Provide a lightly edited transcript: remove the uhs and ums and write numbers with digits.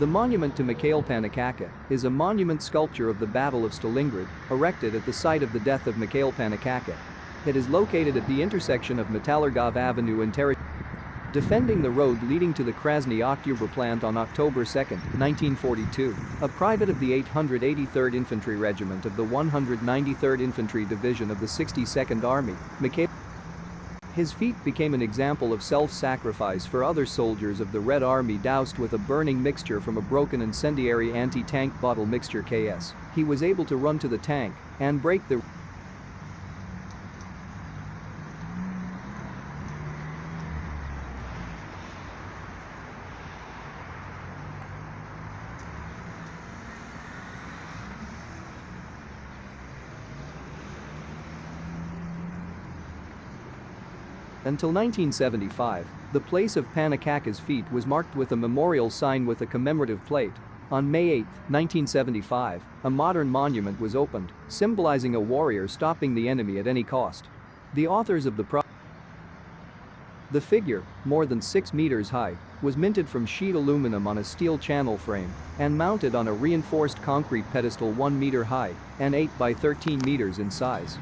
The monument to Mikhail Panikakha is a monument sculpture of the Battle of Stalingrad, erected at the site of the death of Mikhail Panikakha. It is located at the intersection of Metallurgov Avenue and Tarashchantsev, defending the road leading to the Krasny Oktyabr plant on October 2, 1942, a private of the 883rd Infantry Regiment of the 193rd Infantry Division of the 62nd Army, his feat became an example of self-sacrifice for other soldiers of the Red Army doused with a burning mixture from a broken incendiary anti-tank bottle mixture KS. He was able to run to the tank and break the Until 1975, the place of Panikakha's feat was marked with a memorial sign with a commemorative plate. On May 8, 1975, a modern monument was opened, symbolizing a warrior stopping the enemy at any cost. The authors of the figure, more than 6 meters high, was minted from sheet aluminum on a steel channel frame and mounted on a reinforced concrete pedestal 1 meter high and 8 by 13 meters in size.